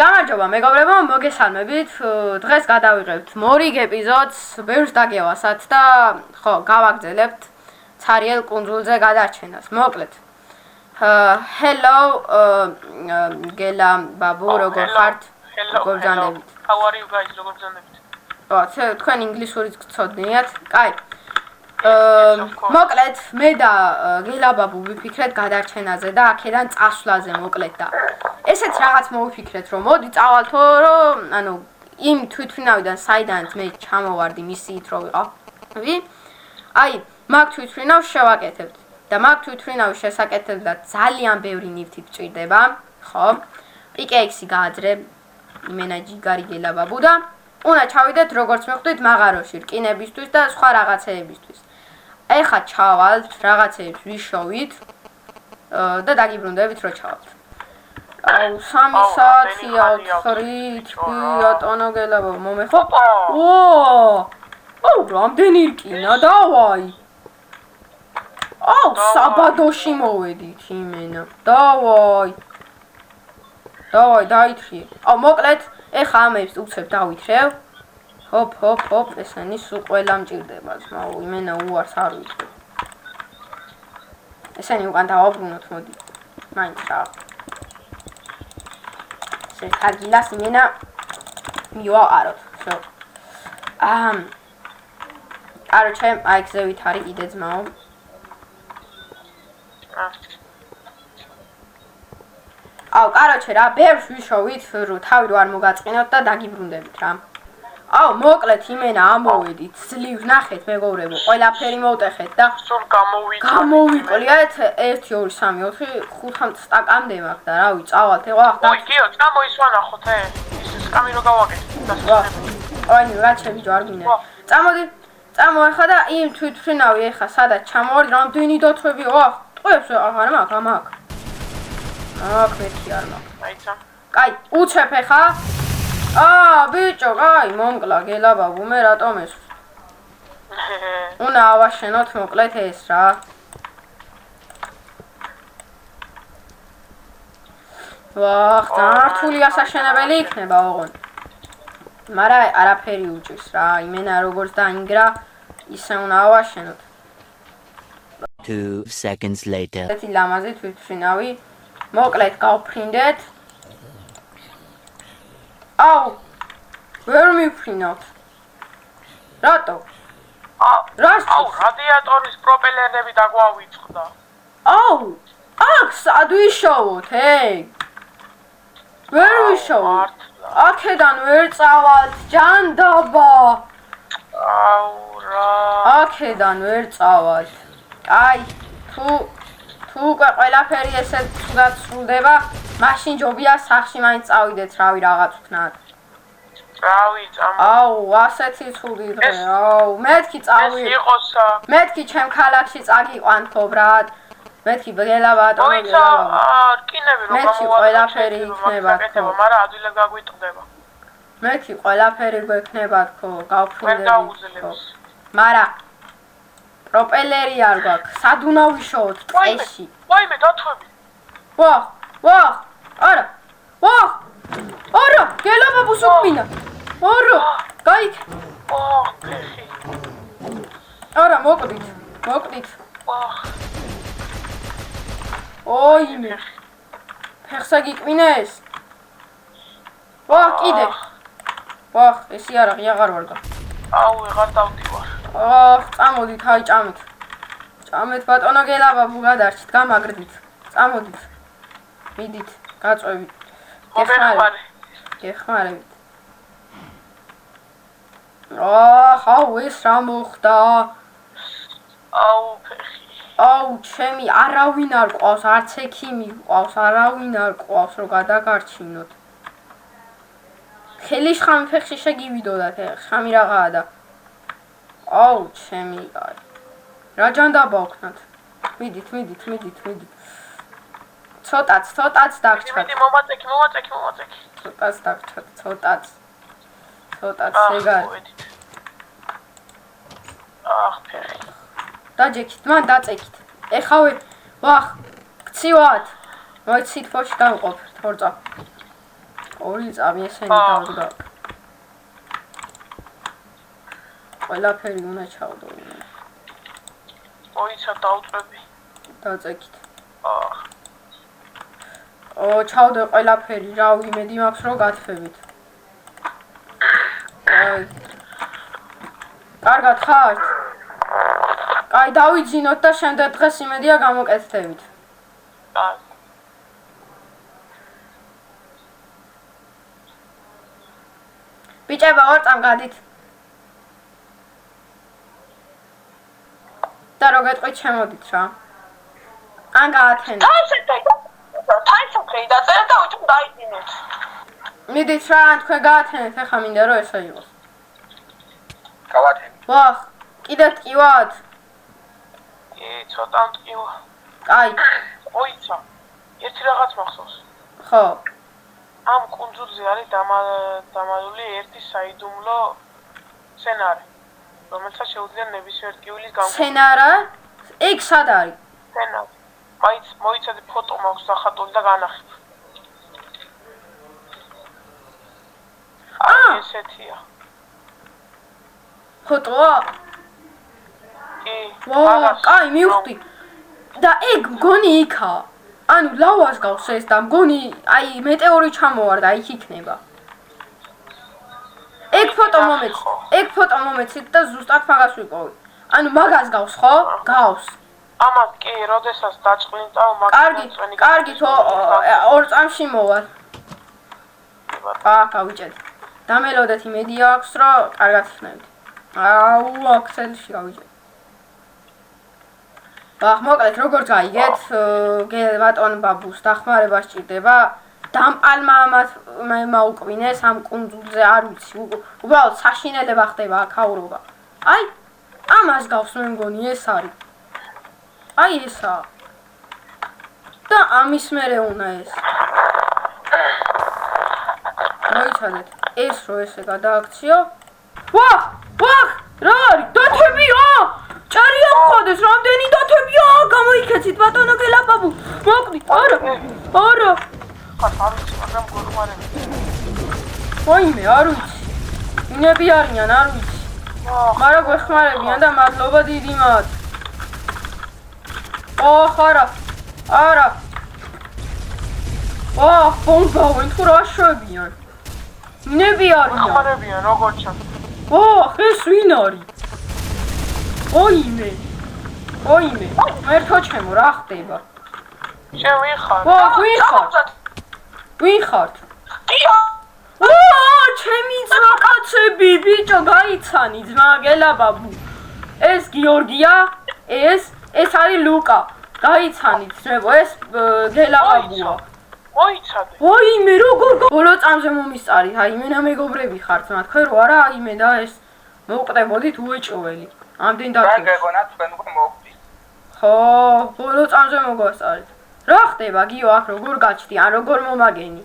გამარჯობა მეგობრებო, მოგესალმებით. დღეს გადავიღებთ მორიგ ეპიზოდს, ბევრს დაგევასათ და ხო, გავაგრძელებთ ცარიელ კუნძულზე გადარჩენას. მოკლედ. Hello, გელა ბაბუ, როგორ ხართ? როგორ ბრძანდებით? How are you guys? როგორ ბრძანდებით? თქვენ ინგლისურიც გწოდნიათ? კაი. მოკლედ, მე და გელა ბაბუ ვიფიქრეთ გადარჩენაზე და აქედან წასვლაზე მოკლედ და ესეც რაღაც მოვიფიქრეთ რომ მოდი წავალთო რომ ანუ იმ თვითმფრინავიდან საიდანაც მე ჩამოვარდი მისიით რომ ვიყავი აი მაგ თვითმფრინავს შევაკეთებთ და მაგ თვითმფრინავის შესაკეთებლად ძალიან ბევრი ნივთი გჭირდება ხო პიკეექსი გააძრე იმენა ჯიგარი გელა ბაბუ და უნდა ჩავიდეთ როგორც მეხდით მაღაროში რკინებისთვის და სხვა რაღაცეებისთვის ეხა ჩავალთ რაღაცეებს ვიშოვით და დაგიბრუნდებით რომ ჩავალთ აუ 3 საათია 4 თვი ატონო გელაბო მომეხო აუ რამდენი რკინა დავაი აუ საბადოში მოვედით იმენა დავაი დაითრიე აუ მოკლედ ეხა ამებს უცებ დავითრევ ჰოპ ესენი სულ ყველა მჭირდება ძმაო იმენა უარს არ ვიცი ესენი უკან დავაბრუნოთ მოდი მაინც რა კარგილას იმენა მივაყაროთ всё კაროჩე აი გზევით არის კიდე ძმაო აუ კაროჩე რა ბევრს ვიშოვით რომ თავი რო არ მოგაწყინოთ და დაგიბრუნდებით რა აუ მოკლედ იმენა ამოვედით ძლივ ნახეთ მეგობრებო ყველაფერი მოვტეხეთ და სულ გამოვიკლიათ 1 2 3 4 5 სტაკამდე მაქვს და რავი წავალთ ეხლა ой გიო წამოისვანახოთ ის სკამი რო გავაკეთე აი რაჩები ჯვარგინე წამო ეხლა და იმ თვითმფრინავი ეხლა სადაც ჩამოვარდი რამდენი დათვები ვახ ტყვებს აღარ მაქვს ამაკ აქ მეთი არ მაქვს აიცა კაი უცებ ეხლა ბიჭო, კაი, მომკლა გელა ბაბუ, მე რატომ ეს? უნდა ავაშენოთ მოკლედ ეს რა. ვახ, რთული ასაშენებელი იქნება ოღონდ. მაგრამ არაფერი უჭირს რა, იმენა როგორც დაინგრა, ისე უნდა ავაშენოთ. 2 seconds later. ესეთი ლამაზი თვითმფრინავი, მოკლედ გავფრინდეთ. აუ ვერ მიფრინავთ რატო აუ რადიატორის პროპელერები დაგვავიწყდა აუ აქ სად ვიშოვოთ ვერ ვიშოვოთ აქედან ვერ წავალთ ჯანდაბა აუ რა აქედან ვერ წავალთ აი თუ ყველაფერი ესე გასრულდება მაშინ ჯობია სახში მაინც წავიდეთ რავი რაღაც ვქნათ რავი წამ აუ ასეთი ცუდი დღე აუ მეთქი წავი ეს იყოსა მეთქი ჩემ ქალაქში წაგიყვანთო ბრატ მეთქი გელა ბატონო გელა რკინები რომ მეთქი ყველაფერი იქნება თქო მაგრამ ადვილად გაგვიტყდება მეთქი ყველაფერი გვექნება თქო გავფრინდები ვერ დაუძლებს მაგრამ პროპელერი არ გვაქვს სად უნდა ვიშოვოთ ტყეში ვაიმე დათვები ვახ არა გელა ბაბუს უკმინა არა გაიქ ფეხი არა მოკვდით ოიმე ფეხსა გიკმინეს კიდე ესი არაღი აღარ ვარგა აუ ეღარ დავდივარ წამოდით აი ჭამეთ ბატონო გელა ბაბუ გადარჩით გამაგრდით წამოდით მიდით გაწვევით გეხმარებით აუ ეს რა მოხდა აუ ფეხი აუ ჩემი არავინ არ ყავს არც ექიმი ყავს არავინ არ ყავს რომ გადაგარჩინოთ ხელი შხამი ფეხში შეგივიდოდათ ხამი რაღაცა და აუ ჩემი რა ჯანდაბა ვქნათ მიდით ცოტაც დაგჭათ მომაწექი ცოტაც დაგჭათ ცოტაც ეგარ ფეხი დაჯექით მან დაწექით ეხავე ვახ გცივად მოიცით ფოში გავყოფ თორწა ორი წამი ესენი დავდგა. ყველაფერი უნდა ჩავდო. მოიცა დაუწვევი. დაწეკით. ჩავდე ყველაფერი, რა იმედი მაქვს რომ გათვევით. კარგად ხართ? აი დავიძინოთ და შემდეგ დღეს იმედია გამოკეთდებით. ბიჭება ორ წამ გადით. და რო გეტყვით შემოდით რა. ან გაათენეთ. თაისოქრეი დაწერეთ და ვითომ დაიძინეთ. მიდით რა, თქვენ გაათენეთ, ახლა მინდა რომ ესა იყოს. გავათენე. ვახ, კიდე ტკივათ. ცოტა მტკივა. აი. ოიცა. ერთი რაღაც მახსოვს. ხო. ამ კუნძულზე არის დამალული ერთი საიდუმლო სცენარი, რომელსაც შეუძლია ნებისმიერ ტკივილის გამო. სცენარა? ეგ სად არის? სცენარი. მოიცადე ფოტო მაქვს დახატული და განახეთ. ესეთია. ფოტოა? კი. კაი, მივხვდი. და ეგ მგონი იქაა. ანუ ლავას გავს ეს და მგონი აი მეტეორი ჩამოვარდა, იქ იქნება. ეგ ფოტო მომეცით და ზუსტად მაგას ვიპოვე. ანუ მაგას გავს ხო? გავს. ამას კი, როდესაც დაწყვილავ მაგას კარგი, ორ წამში მოვალ. გავიჭერთ. დამელოდეთ იმედია აქვს რომ კარგად იქნებით. აქ ცელში გავიჭერთ. მოკლედ როგორც გაიგეთ, ბატონ ბაბუს დახმარება სჭირდება. დამპალმა მაუკვინეს ამ კუნძულზე, არ ვიცი, უბრალოდ საშინელება ხდება აქაურობა. აი, ამას გავს მე მგონი ეს არის. აი ესა. და ამის მერე უნდა ეს. მოიცადეთ, ეს რო ესე გადააქციო. ვახ, რა არის? დათებია! ჭარია მხოდეს, რამდენი დათებია! გამოიქეცით ბატონო გელაბაბუ. მოკვდით, არა. არ ვიცი, მაგრამ გულხარები. ვაიმე, არ ვიცი. ინები არიან, არ ვიცი. მაგრამ გვეხმარებიან და მადლობა დიდი მათ. არა. ბომბავენ თუ რა შვებიან. ინები არიან. გულხარებიან, როგორც ჩან. ეს ვინ არის? ოიმე. მერთო ჩემო, რა ხდება? შენ ვინ ხარ? ვინ ხართ? ჩემი ძმაკაცები, ბიჭო, გაიცანი ძმა გელაბაბუ. ეს გიორგია, ეს არის ლუკა. გაიცანით ძმებო, ეს გელაბაბუა. მოიცადე. ვაიმე, როგორ ბოლო წამზე მომისწარით, აი მენა მეგობრები ხართ, თქვენ რო არა, აიმე და ეს მოუყდებოდით უეჭველი. ამდენ დათვი. რა გეგონა თქვენ უკვე მოვხდით. ხო, ბოლო წამზე მოგვასწარით. რა ხდება გიო აქ როგორ გაჩდი, ან როგორ მომაგენი?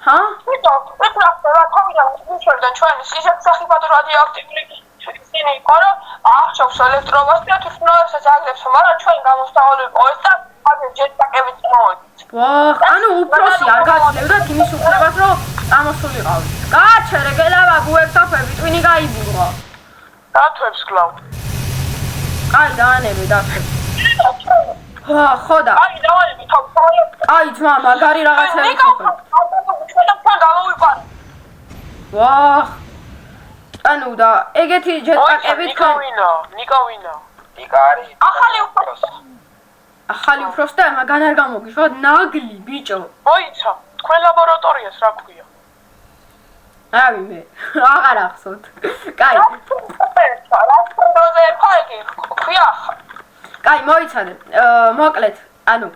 ჰა? ვიწყებდა ჩვენი სისხლსახიფათო რადიოაქტიული ისინი იყო, რომ აღჭობს ელექტრობას და თვითონაც აგრებს, მაგრამ ჩვენ გამოსტავალი ყოს და აგერ ჯეტპაკებით წამოვიდით. ანუ უფროსი არ გაძლევდათ იმის უფლებას, რომ წამოსულიყავით. გააჩერე გელაბაბუ ეფთოფები, ტვინი გაიბურღა. დათვებს გლავ. აი დაანებე დათვებს. ხო და. აი დავანები თავ. აი ძმა, მაგარი რაღაცები ხდება. ანუ და ეგეთი ჯეტპაკებით ნიკავინა. ნიკა არის ახალი უფროსი და მაგან არ გამოგიშვათ ნაგლი ბიჭო. მოიცა, თქვენ ლაბორატორიას რა ქვია? რავი მე, აღარ ახსოვთ. კაი. კაი, მოიცადე. მოკლედ, ანუ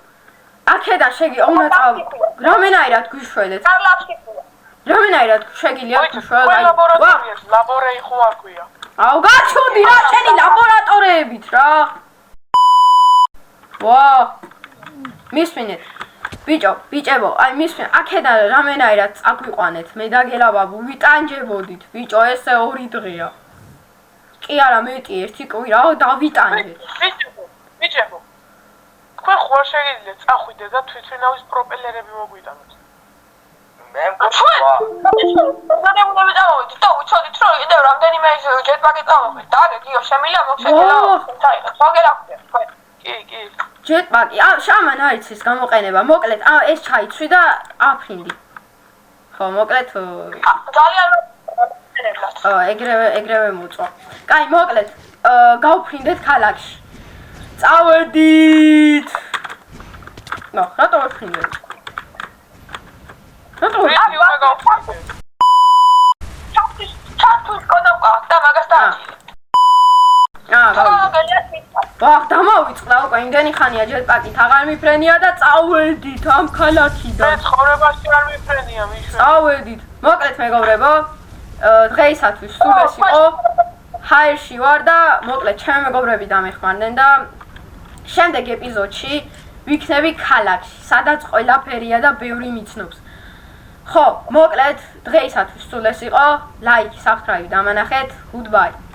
აქედან უნდა წავ. რამენაირად გვიშვედეთ? რამენაირად შეგიძლია გვიშვედეთ? ლაბორეი ხო არ ქვია? აუ გაჩუდი რა შენი ლაბორატორიებით რა. მისმინეთ. ბიჭებო, აი მისმინეთ. აქედან რამენაირად წაგვიყვანეთ. მე და გელაბაბუ ვიტანჯებოდით. ბიჭო, ესე 2 დღეა. კი არა, მეტი 1 კვირა დავიტანჯეთ. ბიჭებო. თქვენ ხო არ შეგიძლიათ წახვიდეთ და თვითმფრინავის პროპელერები მოგვიტანოთ? მე მგონია ზანებულები წავიდით და უცოდით რომ კიდევ რამდენიმე ის ჯეტპაკი წავიდით და გიო შემილია მოხსენია თუმცა მოგერახდეთ თქვენ კი ჯეტპაკი შამან არის ეს გამოყენება მოკლედ ეს ჩაიცვი და აფრინდი ხო მოკლედ ძალიან ეგრევე მოწვა კაი მოკლედ გავფრინდეთ ქალაქში წავედით ნო რატო ვფრინდეთ ჩათუს კონავყავ და მაგას დააჭირე ვახ დამავიწყდა უკვე იმდენი ხანია ჯეტპაკით აღარ მიფრენია და წავედით ამ ქალაქიდან მე ცხოვრებაში არ მიფრენია მიშვა წავედით მოკლედ მეგობრებო დღეისათვის სულ ეს იყო ჰაერში ვარ და მოკლედ ჩემი მეგობრები დამეხმარდნენ და შემდეგ ეპიზოდში ვიქნები ქალაქში სადაც ყველაფერია და ბევრი მიცნობს ხო მოკლედ დღეისათვის სულ ეს იყო ლაიქი საბსკრაიბი დამანახეთ goodbye